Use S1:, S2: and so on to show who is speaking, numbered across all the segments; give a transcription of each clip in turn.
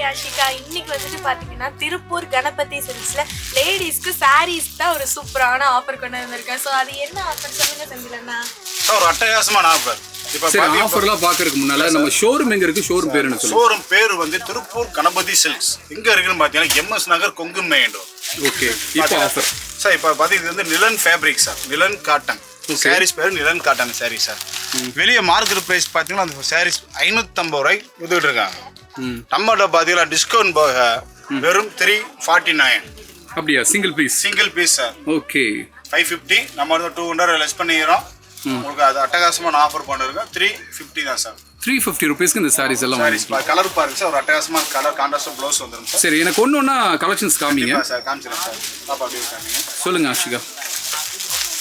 S1: ஆஷிகா. இன்னைக்கு வந்துட்டு பாத்தீங்கன்னா திருப்பூர் கணபதி சில்க்ஸ்ல லேடிஸ்க்கு சாரீஸ் தான் ஒரு சூப்பரான ஆஃபர் கொண்டு வந்திருக்கேன். ஸோ அது என்ன ஆஃபர் சொல்லுங்க செந்திலண்ணா.
S2: ஒரு அட்டகாசமான ஆஃபர்.
S3: இப்போ ஆஃபர்லாம் பார்க்கறதுக்கு முன்னால நம்ம ஷோரூம் எங்க இருக்கு? ஷோரூம் பேர் என்ன சொல்லுங்க?
S2: ஷோரூம் பேர் வந்து திருப்பூர் கணபதி சில்க்ஸ். எங்க இருக்குன்னு பாத்தீங்கன்னா எம்எஸ் நகர் கொங்கு மெயின்.
S3: ஓகே. இப்போ ஆஃபர்
S2: சார் இப்போ பாத்தீங்கன்னா இது வந்து நிலன் ஃபேப்ரிக் சார், நிலன் காட்டன் சாரீஸ் பேர் நிலன் காட்டன் சாரீ சார். வெளியே மார்க்கெட் பிரைஸ் பாத்தீங்கன்னா அந்த சாரீஸ் 550 ரூபாய் வித்துட்டு இருக்காங்க. நம்மளோட பாத்தீங்கன்னா டிஸ்கவுண்ட் போக வெறும் 349.
S3: அப்படியா? Single piece
S2: sir.
S3: ஓகே.
S2: 550 நம்ம வந்து 200 லெஸ் பண்ணிக்கிறோம். உங்களுக்கு அது அட்டகாசமான ஆஃபர் பண்ணிருக்கோம். 350 தான் சார்.
S3: 350 ரூபீஸ்க்கு இந்த சாரீஸ் எல்லாம்
S2: கலர் பாருங்க சார். ஒரு அட்டகாசமான கலர் கான்ட்ராஸ்ட் ப்ளவுஸ் வந்துரும் சார்.
S3: சரி, எனக்கு ஒண்ணா கலெக்ஷன்ஸ் காமிங்க
S2: சார். காமிச்சிரேன் சார். பாப்பா அப்படியே காமிங்க.
S3: சொல்லுங்க ஆஷிகா.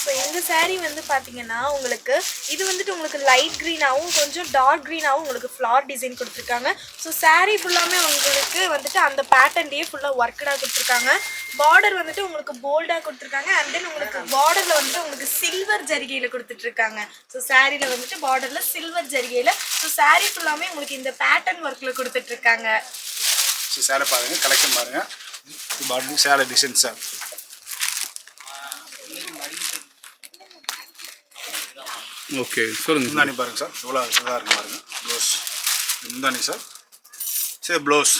S1: ஸோ இந்த சாரீ வந்து பார்த்தீங்கன்னா உங்களுக்கு இது வந்துட்டு உங்களுக்கு லைட் க்ரீனாகவும் கொஞ்சம் டார்க் க்ரீனாகவும் உங்களுக்கு ஃப்ளார் டிசைன் கொடுத்துருக்காங்க. ஸோ சாரீ ஃபுல்லாமே உங்களுக்கு வந்துட்டு அந்த பேட்டர்ன்லேயே ஃபுல்லாக ஒர்க்கடாக கொடுத்துருக்காங்க. பார்டர் வந்துட்டு உங்களுக்கு போல்டாக கொடுத்துருக்காங்க. அண்ட் தென் உங்களுக்கு பார்டரில் வந்துட்டு உங்களுக்கு சில்வர் ஜரிகையில் கொடுத்துட்ருக்காங்க. ஸோ சாரியில் வந்துட்டு பார்டரில் சில்வர் ஜரிகையில். ஸோ சாரீ ஃபுல்லாமே உங்களுக்கு இந்த பேட்டர்ன் ஒர்க்கில் கொடுத்துட்ருக்காங்க.
S2: ஸோ சேலை பாருங்கள், கலெக்ஷன் பாருங்கள். பார்டர் சேலை டிசைன் சார்.
S3: ஓகே சொல்லுங்க.
S2: முந்தானி பாருங்க சார், இவ்வளோ இதாக இருக்கு பாருங்க. ப்ளவுஸ் முந்தானி சார். சரி ப்ளவுஸ்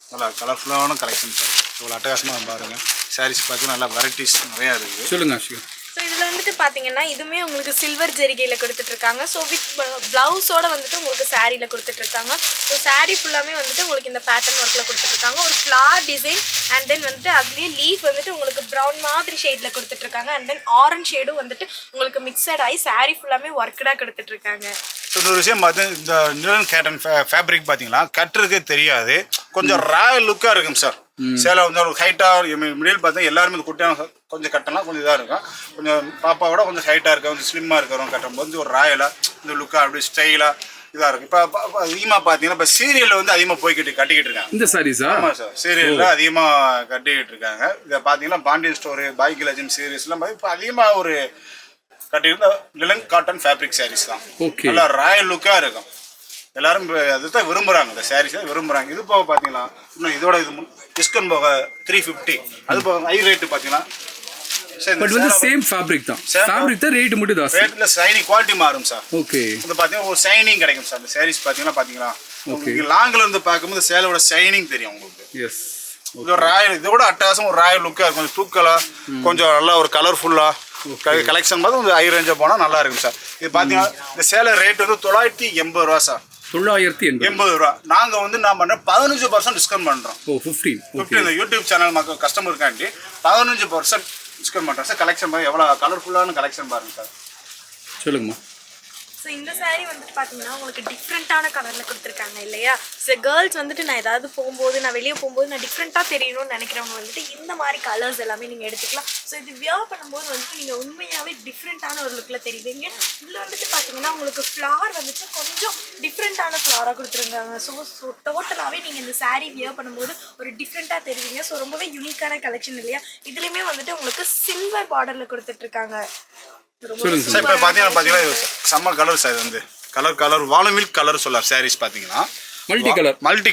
S2: நல்லா கலர்ஃபுல்லான கலெக்ஷன் சார். இவ்வளோ அட்டகாசமாக பாருங்கள். சாரீஸ் பார்த்தீங்கன்னா நல்லா வெரைட்டிஸ் நிறையா இருக்குது.
S3: சொல்லுங்க ஆஷிகா.
S1: ஸோ இதில் வந்துட்டு பார்த்தீங்கன்னா இதுவுமே உங்களுக்கு சில்வர் ஜரிகையில் கொடுத்துட்ருக்காங்க. ஸோ வித் ப்ளவுஸோடு வந்துட்டு உங்களுக்கு சாரியில் கொடுத்துட்ருக்காங்க. ஸோ சாரீ ஃபுல்லாமே வந்துட்டு உங்களுக்கு இந்த பேட்டர்ன் ஒர்க்கில் கொடுத்துட்ருக்காங்க. ஒரு ஃப்ளார் டிசைன் அண்ட் தென் வந்துட்டு அதுலேயே லீஃப் வந்துட்டு உங்களுக்கு ப்ரௌன் மாதிரி ஷேடில் கொடுத்துட்ருக்காங்க. அண்ட் தென் ஆரஞ்ச் ஷேடும் வந்துட்டு உங்களுக்கு மிக்சட் ஆகி சாரீ ஃபுல்லாமே ஒர்க்கடாக கொடுத்துட்ருக்காங்க.
S2: ஸோ ஒரு விஷயம் பார்த்து இந்த நிலன் கேட்டன் ஃபேப்ரிக் பார்த்தீங்கன்னா கட்டுறதுக்கே தெரியாது, கொஞ்சம் ராயல் லுக்காக இருக்கும் சார். சேலை வந்து ஒரு ஹைட்டாக மிடில் பார்த்தா எல்லாருமே இந்த குட்டியான கொஞ்சம் கட்டலாம் கொஞ்சம் இதாக இருக்கும். கொஞ்சம் பாப்பாவோட கொஞ்சம் ஹைட்டாக இருக்க கொஞ்சம் ஸ்லிம்மாக இருக்கிறவங்க கட்டும்போது ஒரு ராயலாக இந்த லுக்காக அப்படி ஸ்டைலாக இதாக இருக்கும். இப்போ அதிகமாக பார்த்தீங்கன்னா இப்போ சீரியலில் வந்து அதிகமாக கட்டிக்கிட்டு இருக்காங்க
S3: இந்த சாரீஸா.
S2: ஆமாம் சார், சீரியலில் அதிகமாக கட்டிக்கிட்டு இருக்காங்க. இதை பார்த்தீங்கன்னா பாண்டியன் ஸ்டோரு, பாய்க்கு லட்சம் சீரீஸ்லாம் இப்போ அதிகமாக ஒரு கட்டியிருந்த நிலன் காட்டன் ஃபேப்ரிக் சாரீஸ் தான். நல்லா ராயல் லுக்காக இருக்கும். எல்லாரும் அதுதான் விரும்புகிறாங்க, இந்த சாரீஸ் தான் விரும்புகிறாங்க. இது போக பார்த்தீங்கன்னா இன்னும் இதோட இது டிஸ்கவுண்ட் போக 350. அது போக ஹை ரேட்டு பார்த்தீங்கன்னா
S3: சேம் ஃபேப்ரிக் தான். ஃபேப்ரிக் தான் ரேட் மட்டும் தான்.
S2: ரேட்ல ஷைனிங் குவாலிட்டி மாறும் சார்.
S3: ஓகே.
S2: இது பார்த்தீங்கன்னா ஒரு ஷைனிங் கிடைக்கும் சார். இந்த சாரீஸ் பார்த்தீங்கன்னா உங்களுக்கு லாங்கில் இருந்து பார்க்கும்போது சேலோட ஷைனிங் தெரியும் உங்களுக்கு.
S3: எஸ்.
S2: இது ஒரு ராயல், இதோட அட்டகாசம் ஒரு ராயல் லுக்காக இருக்கும். கொஞ்சம் தூக்கலா கொஞ்சம் நல்லா ஒரு கலர்ஃபுல்லாக கலெக்ஷன் பார்த்து கொஞ்சம் ஹை ரேஞ்சாக போனால் நல்லா இருக்கும் சார். இது பார்த்தீங்கன்னா இந்த சேலை ரேட் வந்து 980 ரூபா சார்.
S3: 980
S2: ரூபா. நாங்கள் வந்து நான் பண்ண 15% டிஸ்கவுண்ட் பண்ணுறோம்.
S3: 15
S2: இந்த யூடியூப் சேனல் மக்கள் கஸ்டமருக்காண்டி 15% டிஸ்கவுண்ட் பண்ணுறோம் சார். கலெக்ஷன் பாருங்க, எவ்வளோ கலர்ஃபுல்லான கலெக்ஷன் பாருங்க சார்.
S3: சொல்லுங்கம்மா.
S1: ஸோ இந்த சாரீ வந்துட்டு பார்த்தீங்கன்னா உங்களுக்கு டிஃப்ரெண்ட்டான கலரில் கொடுத்துருக்காங்க இல்லையா. ஸோ கேர்ள்ஸ் வந்துட்டு நான் ஏதாவது போகும்போது நான் வெளியே போகும்போது நான் டிஃப்ரெண்ட்டாக தெரியணும்னு நினைக்கிறவங்க வந்துட்டு இந்த மாதிரி கலர்ஸ் எல்லாமே நீங்கள் எடுத்துக்கலாம். ஸோ இது வியர் பண்ணும்போது வந்துட்டு நீங்கள் உண்மையாகவே டிஃப்ரெண்ட்டான ஒரு லுக்கில் தெரிவிங்க. இதில் வந்துட்டு பார்த்தீங்கன்னா உங்களுக்கு ஃப்ளார் வந்துட்டு கொஞ்சம் டிஃப்ரெண்ட்டான ஃப்ளாராக கொடுத்துருக்காங்க. ஸோ டோட்டலாகவே நீங்கள் இந்த சாரீ வியர் பண்ணும்போது ஒரு டிஃப்ரெண்ட்டாக தெரிவிங்க. ஸோ ரொம்பவே யூனிக்கான கலெக்ஷன் இல்லையா. இதுலேயுமே வந்துட்டு உங்களுக்கு சில்வர் பார்டரில் கொடுத்துட்ருக்காங்க.
S2: சார் இப்போ பார்த்தீங்கன்னா செம்ம கலர் சார். இது வந்து கலர் வானவில் கலர் சொல்லலாம். சாரீஸ் பார்த்தீங்கன்னா மல்டி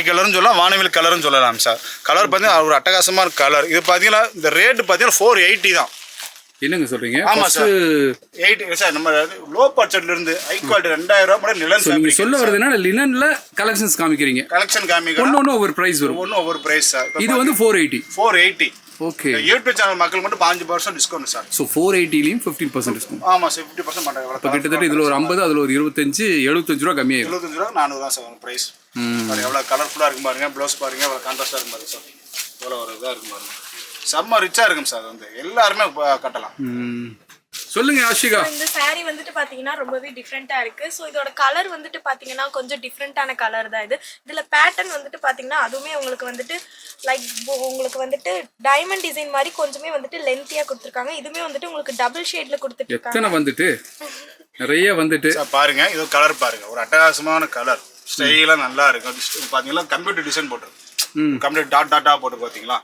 S2: கலர்னு சொல்லலாம், வானவில் கலர்னு சொல்லலாம் சார். கலர் பார்த்தீங்கன்னா ஒரு அட்டகாசமான கலர். இது பார்த்தீங்கன்னா இந்த ரேட்டு பார்த்தீங்கன்னா 480 தான்.
S3: என்னங்க சொல்றீங்க?
S2: ஆமாம் சார், 80 சார். நம்ம லோ பட்ஜெட்ல இருந்து ஹை குவாலிட்டி 2000 ரூபாய் கூட நிலன்
S3: நீங்க சொல்ல வரதுன்னா லினன்ல கலெக்ஷன்ஸ் காமிக்கிறீங்க.
S2: கலெக்ஷன் காமிக்கிறோம்.
S3: ஒவ்வொரு ஒரு பிரைஸ் வரும்.
S2: ஒவ்வொரு பிரைஸ் சார்.
S3: இது வந்து 480.
S2: ஓகே. யூடியூப் சேனல் மக்கள் மட்டும் 5% டிஸ்கவுண்ட் சார்.
S3: சோ 480லயும் 15% டிஸ்கவுண்ட்.
S2: ஆமா சார், 50% பண்றாங்க.
S3: அப்ப கிட்டத்தட்ட இதுல ஒரு 50, அதுல ஒரு 25, 75 ரூபாய் கம்மியாயிரும்.
S2: 75 ரூபாய் 400 தான் சார் பிரைஸ். பாருங்க எவ்வளவு கலர்ஃபுல்லா இருக்கு பாருங்க. ப்ளவுஸ் பாருங்க எவ்வளவு கான்ட்ராஸ்டா இருக்கு பாருங்க சார். எவ்வளவு ஒரு இதா இருக்கு பாருங்க. செம்ம ரிச்சா இருக்கும் சார். வந்து எல்லாருமே கட்டலாம்.
S3: சொல்லுங்க ஆஷிகா.
S1: இந்த சாரீ வந்துட்டு பாத்தீங்கன்னா ரொம்பவே டிஃப்ரெண்டா இருக்கு. ஸோ இதோட கலர் வந்துட்டு பாத்தீங்கன்னா கொஞ்சம் டிஃப்ரெண்டான கலர் தான் இது. இதுல பேட்டர்ன் வந்துட்டு பாத்தீங்கன்னா அதுவுமே உங்களுக்கு வந்துட்டு லைக் உங்களுக்கு வந்துட்டு டைமண்ட் டிசைன் மாதிரி கொஞ்சமே வந்துட்டு லென்த்தியா கொடுத்துருக்காங்க. இதுவுமே வந்துட்டு உங்களுக்கு டபுள் ஷேட்ல கொடுத்துருக்காங்க.
S3: எத்தனை வந்துட்டு நிறைய வந்துட்டு
S2: பாருங்க. இது கலர் பாருங்க, ஒரு அட்டகாசமான கலர். ஸ்டைலா நல்லா இருக்கும். பாத்தீங்கன்னா கம்ப்யூட்டர் டிசைன் போட்டுருக்கு. கம்ப்ளீட் டாட்டா போட்டு பாத்தீங்களா.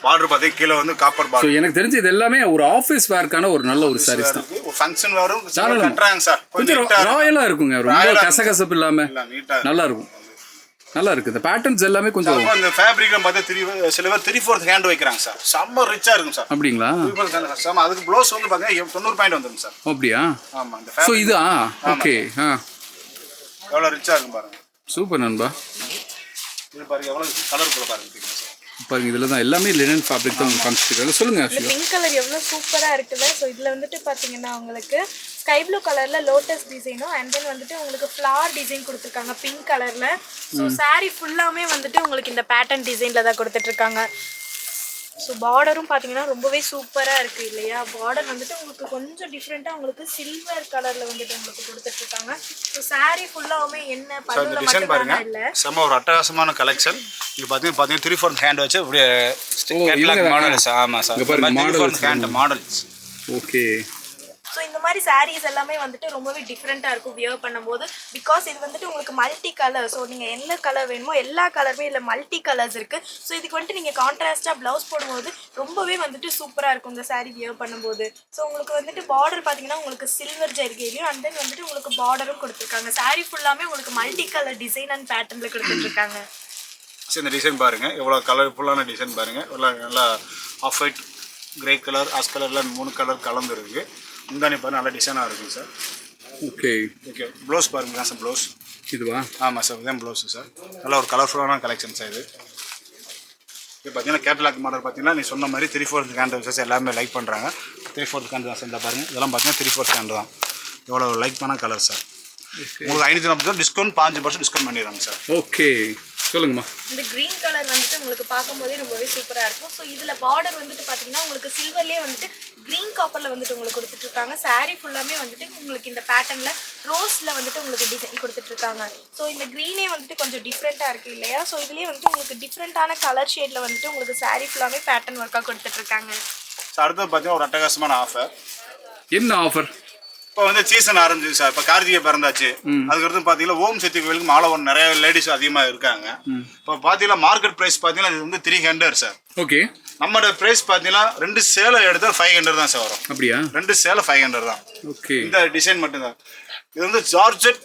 S2: பார்டர் பாத்தீங்க கீழ வந்து காப்பர் பார்டர்.
S3: எனக்கு தெரிஞ்சு இது எல்லாமே ஒரு ஆபீஸ் வேர்க்கான ஒரு நல்ல ஒரு சாரீஸ் தான்.
S2: ஒரு ஃபங்க்ஷன் வரும் கட்டறாங்க சார்.
S3: கொஞ்சம் ராயலா இருக்குங்க. ரொம்ப கசகசப்பு இல்லாம நல்லா இருக்கும். நல்லா இருக்கு இந்த பேட்டர்ன்ஸ் எல்லாமே கொஞ்சம்.
S2: அப்புறம் இந்த ஃபேப்ரிக்ல பார்த்தா சில பேர் 3/4 ஹேண்ட் வைக்கிறாங்க சார். செம்ம ரிச்சா இருக்கும் சார்.
S3: அப்படிங்களா?
S2: 3/4 செம்ம. அதுக்கு ப்ளவுஸ் வந்து பார்த்தீங்கன்னா 90 பாயிண்ட் வந்துடும் சார்.
S3: அப்படியா?
S2: ஆமா. இந்த
S3: ஸோ இது ஓகே.
S2: எவ்வளோ ரிச்சா இருக்கும் பாருங்க.
S3: சூப்பர் நண்பா.
S2: இது பாருங்க எவ்வளோ கலர்ஃபுல்லாக பாருங்க சார்.
S3: பாருங்க இதில் தான் எல்லாமே லினன் ஃபேப்ரிக் தான் காமிச்சிருக்காங்க. சொல்லுங்க.
S1: இந்த பிங்க் கலர் எவ்வளோ சூப்பராக இருக்குல்ல. ஸோ இதில் வந்துட்டு பார்த்தீங்கன்னா உங்களுக்கு ஸ்கை ப்ளூ கலரில் லோட்டஸ் டிசைனும் அண்ட் தென் வந்துட்டு உங்களுக்கு ஃப்ளார் டிசைன் கொடுத்துருக்காங்க பிங்க் கலரில். ஸோ சாரீ ஃபுல்லாமே வந்துட்டு உங்களுக்கு இந்த பேட்டர்ன் டிசைனில் தான் கொடுத்துட்ருக்காங்க. ஸோ பார்டரும் பார்த்தீங்கன்னா ரொம்பவே சூப்பராக இருக்குது இல்லையா. பார்டர் வந்துட்டு உங்களுக்கு கொஞ்சம் டிஃப்ரெண்ட்டாக உங்களுக்கு சில்வர் கலரில் வந்துட்டு உங்களுக்கு கொடுத்துட்ருக்காங்க. ஸோ சாரீ ஃபுல்லாகவுமே என்ன பல்லுல மட்டும் இல்லை,
S2: செம்ம ஒரு அட்டகாசமான கலெக்ஷன். இது பார்த்தீங்கன்னா 3/4 ஹேண்ட் வச்சு அப்படியே மாடல்ஸ். ஆமாம் sir. 3/4 hand models.
S3: Okay.
S1: So இந்த மாதிரி சாரீஸ் எல்லாமே வந்துட்டு ரொம்பவே டிஃப்ரெண்ட்டாக இருக்கும் வியர் பண்ணும்போது. பிகாஸ் இது வந்துட்டு உங்களுக்கு மல்டி கலர். ஸோ நீங்கள் என்ன கலர் வேணுமோ எல்லா கலருமே இல்லை மல்டி கலர்ஸ் இருக்குது. ஸோ இதுக்கு வந்துட்டு நீங்கள் கான்ட்ராஸ்ட்டாக ப்ளவுஸ் போடும்போது ரொம்பவே வந்துட்டு சூப்பராக இருக்கும் இந்த சாரீ வியர் பண்ணும்போது. ஸோ உங்களுக்கு வந்துட்டு பார்டர் பார்த்தீங்கன்னா உங்களுக்கு சில்வர் ஜரிகையிலையும் அண்ட் தென் வந்துட்டு உங்களுக்கு பார்டரும் கொடுத்துருக்காங்க. சாரீ ஃபுல்லாமே உங்களுக்கு மல்டி கலர் டிசைன் அண்ட் பேட்டர்னில் கொடுத்துட்ருக்காங்க.
S2: சரி, இந்த டிசைன் பாருங்கள் எவ்வளோ கலர்ஃபுல்லான டிசைன் பாருங்கள். எவ்வளோ நல்லா off white, grey colour, ash கலர்லாம் 3 கலர் கலந்துருக்கு. முந்தானி பாருங்க நல்ல டிசைனாக இருக்குங்க சார்.
S3: Okay
S2: okay. ப்ளவுஸ் பாருங்க சார். ப்ளவுஸ்
S3: இதுவா?
S2: ஆமாம் சார். இதுதான் ப்ளவுஸு சார். நல்ல ஒரு கலர்ஃபுல்லான கலெக்ஷன் சார் இது. இது பார்த்தீங்கன்னா கேட்டலாக் மாடல் பார்த்தீங்கன்னா நீ சொன்ன மாதிரி 3/4 ஹேண்ட் வச்சு எல்லாமே லைக் பண்ணுறாங்க. 3/4 ஹேண்ட் தான் சார். இந்த பாருங்கள் இதெல்லாம் பார்த்தீங்கன்னா 3/4 ஹேண்ட் தான். எவ்வளோ லைக் பண்ண கலர் சார். உங்களுக்கு 540 டிஸ்கவுண்ட் 5% டிஸ்கவுண்ட் பண்ணிடுறாங்க சார்.
S3: ஓகே சொல்லுங்கம்மா.
S1: இந்த க்ரீன் கலர் வந்துட்டு உங்களுக்கு பார்க்கும்போதே ரொம்பவே சூப்பராக இருக்கும். ஸோ இதில் பார்டர் வந்துட்டு பார்த்தீங்கன்னா உங்களுக்கு சில்வர்லேயே வந்துட்டு க்ரீன் காப்பரில் வந்துட்டு உங்களுக்கு கொடுத்துட்ருக்காங்க. சாரீ ஃபுல்லாமே வந்துட்டு உங்களுக்கு இந்த பேட்டர்னில் ரோஸில் வந்துட்டு உங்களுக்கு டிசைன் கொடுத்துட்ருக்காங்க. ஸோ இந்த க்ரீனே வந்துட்டு கொஞ்சம் டிஃப்ரெண்ட்டாக இருக்குது இல்லையா. ஸோ இதுலேயே வந்துட்டு உங்களுக்கு டிஃப்ரெண்ட்டான கலர் ஷேடில் வந்துட்டு உங்களுக்கு சாரீ ஃபுல்லாமே பேட்டர்ன் ஒர்க்காக கொடுத்துட்ருக்காங்க.
S2: ஸோ அடுத்தது பார்த்தீங்கன்னா ஒரு அட்டகாசமான ஆஃபர்.
S3: என்ன ஆஃபர்?
S2: இப்போ வந்து சீசன் ஆரம்பிச்சு சார். இப்போ கார்த்திகை பிறந்தாச்சு. அதுக்கடுத்து பார்த்தீங்கன்னா ஓம் சக்தி கோயிலுக்கு மாலை ஒன்று நிறைய லேடிஸ் அதிகமாக இருக்காங்க. இப்போ பார்த்தீங்கன்னா மார்க்கெட் ப்ரைஸ் பார்த்தீங்கன்னா இது வந்து 300 சார்.
S3: ஓகே.
S2: நம்மளோட ப்ரைஸ் பார்த்தீங்கன்னா 2 சேலை எடுத்தால் 500 தான் சார் வரும்.
S3: அப்படியா?
S2: 2 சேலை 500 தான்.
S3: ஓகே.
S2: இந்த டிசைன் மட்டும்தான். இது வந்து ஜார்ஜெட்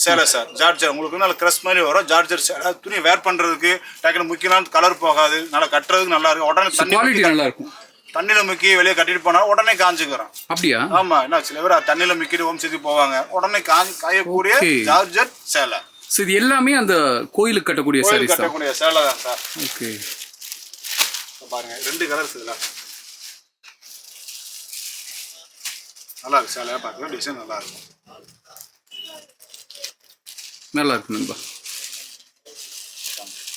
S2: சேலை சார். ஜார்ஜெட் உங்களுக்கு நல்ல க்ரஷ் மாதிரி வரும். ஜார்ஜெட் சேலை துணி வேர் பண்ணுறதுக்கு டக்குனு முக்கியமான கலர் போகாது. நல்லா கட்டுறதுக்கு நல்லா இருக்கும். உடனே
S3: குவாலிட்டி நல்லா இருக்கும்.
S2: தண்ணியில் முக்கி வெளியே கட்டிட்டு போனால் உடனே காஞ்சிக்கிறோம்.
S3: அப்படியா?
S2: ஆமா. என்ன சில பேர் தண்ணியில் முக்கிட்டு ஓம் சக்தி போவாங்க. உடனே காயக்கூடிய ஜார்ஜெட் சேலை.
S3: ஸோ இது எல்லாமே அந்த கோயிலுக்கு கட்டக்கூடிய சாரீஸ் தான்.
S2: கட்டக்கூடிய சேலை தான் சார்.
S3: ஓகே.
S2: பாருங்க 2 கலர்ஸ் இதில் நல்லா இருக்கு. சேலையாக பார்த்தீங்கன்னா டிசைன் நல்லா இருக்கும்.
S3: நல்லா இருக்கு நண்பா.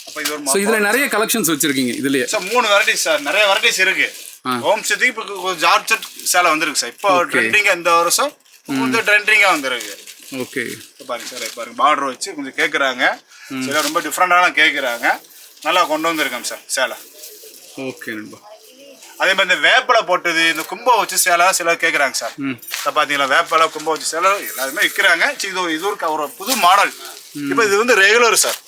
S2: அப்போ இது
S3: ஸோ இதில் நிறைய கலெக்ஷன்ஸ் வச்சிருக்கீங்க இதுலயே
S2: சார். 3 varieties sir. நிறைய வெரைட்டிஸ் இருக்கு. ஓம் சக்தி இப்போ ஜார்ஜெட் சேலை வந்துருக்கு சார். இப்போ ட்ரெண்டிங்காக இந்த வருஷம் கொஞ்சம் ட்ரெண்டிங்காக வந்துருக்கு.
S3: ஓகே.
S2: பாருங்க சார். பாருங்க பார்டர் வச்சு கொஞ்சம் கேட்குறாங்க. சில ரொம்ப டிஃப்ரெண்டான கேட்குறாங்க. நல்லா கொண்டு வந்திருக்கேன் சார் சேலை.
S3: ஓகே நண்பா.
S2: அதே மாதிரி இந்த வேப்பலை போட்டது இந்த கும்பம் வச்சு சேலை சிலர் கேட்குறாங்க சார். இப்போ பார்த்தீங்களா வேப்பலை கும்பம் வச்சு சேலை எல்லாருமே விற்கிறாங்க. இது ஒரு புது மாடல். இப்போ இது வந்து ரெகுலர் சார்.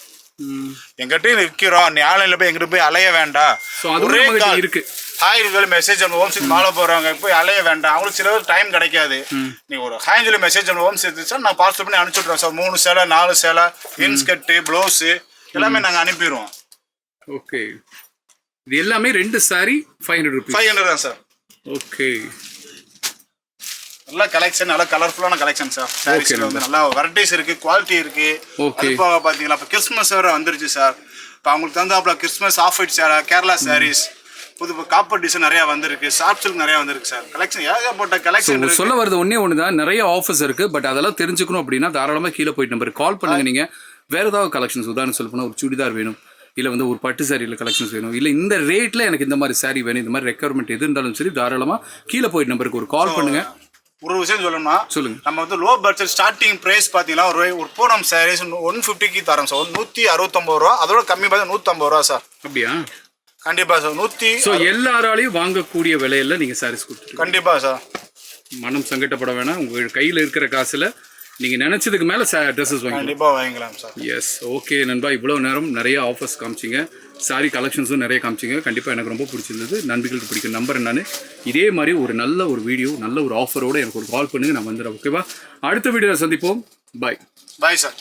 S2: எங்கிட்டையும் விற்கிறோம். நீ ஆன்லைனில் போய் எங்கிட்ட போய் அலைய வேண்டாம். ஒரே கால்
S3: இருக்கு.
S2: ஹாய் மெசேஜ் ஓம் சக்தி மாலை போடுறாங்க போய் அலைய வேண்டாம். அவங்களுக்கு சில டைம் கிடைக்காது. நீ ஒரு ஹாய் சொல்லி மெசேஜ் ஓம் சக்தி சார் நான் பார்சல் பண்ணி அனுப்பிச்சி விட்றோம் சார். 3 சேலை 4 சேலை இன்ஸ்கர்ட்டு ப்ளவுஸு எல்லாமே நாங்கள் அனுப்பிடுவோம்.
S3: ஓகே. இது எல்லாமே 2 சாரி 500 ரூபீஸ்.
S2: 500 தான் சார்.
S3: ஓகே.
S2: நல்ல கலெக்ஷன். நல்ல கலர்ஃபுல்லான கலெக்ஷன் சார். சாரீஸ்ல வந்து நல்ல வெரைட்டிஸ் இருக்கு. குவாலிட்டி இருக்கு. அது போக பார்த்தீங்களா இப்போ கிறிஸ்மஸ் வேறு வந்துருச்சு சார். இப்போ அவங்களுக்கு தந்தாப்புல கிறிஸ்மஸ் ஆஃப் ஒயிட் சேலை கேரளா சாரீஸ் புது காப்பர் டிசைன் நிறைய வந்திருக்கு. சாஃப்ட் சில்க் நிறைய வந்திருக்கு சார். கலெக்ஷன் ஏகப்பட்ட கலெக்ஷன்.
S3: சொல்ல வருது ஒன்று தான் நிறைய ஆஃபர்ஸ் இருக்கு. பட் அதெல்லாம் தெரிஞ்சுக்கணும் அப்படின்னா தாராளமாக கீழே போயிட்டு நம்பருக்கு கால் பண்ணுங்க. நீங்க வேற ஏதாவது கலெக்ஷன்ஸ் உதாரணம் சொல்ல போனால் ஒரு சுடிதார் வேணும், இல்லை வந்து ஒரு பட்டு சாரியில் கலெக்ஷன்ஸ் வேணும், இல்லை இந்த ரேட்டில் எனக்கு இந்த மாதிரி சாரீ வேணும், இந்த மாதிரி ரெக்குயர்மெண்ட் எது இருந்தாலும் சரி தாராளமாக கீழே போயிட்டு நம்பருக்கு ஒரு கால் பண்ணுங்க.
S2: ஒரு விஷயம் சொல்லணும்னா
S3: சொல்லுங்க.
S2: நம்ம வந்து லோ பட்ஜெட் ஸ்டார்டிங் பிரைஸ் பார்த்தீங்கன்னா ஒரு பூனம் சாரீஸ் 150க்கு தரோம் சார். 169 ரூபா. அதோட கம்மி பார்த்தா 150 ரூபா சார்.
S3: அப்படியா?
S2: கண்டிப்பா சார். 100.
S3: ஸோ எல்லாராலையும் வாங்கக்கூடிய விலையில நீங்க சாரீஸ் கொடுத்துருக்கீங்க.
S2: கண்டிப்பா சார்.
S3: மனம் சங்கடப்பட வேணாம். உங்க கையில் இருக்கிற காசுல நீங்க நினைச்சதுக்கு மேல ட்ரெஸ்ஸஸ் வாங்கி
S2: கண்டிப்பா வாங்கிக்கலாம் சார்.
S3: எஸ். ஓகே நண்பா. இவ்வளவு நேரம் நிறைய ஆஃபர்ஸ் காமிச்சிங்க. சாரி கலெக்ஷன்ஸும் நிறைய காமிச்சிங்க. கண்டிப்பாக எனக்கு ரொம்ப பிடிச்சிருந்தது. நண்பர்களுக்கு பிடிக்கும் நம்பர் நான் இதே மாதிரி ஒரு நல்ல ஒரு வீடியோ நல்ல ஒரு ஆஃபரோடு எனக்கு ஒரு கால் பண்ணுங்க. நான் வந்துடுறேன். ஓகேவா? அடுத்த வீடியோவில் சந்திப்போம். பாய்.
S2: Bye sir.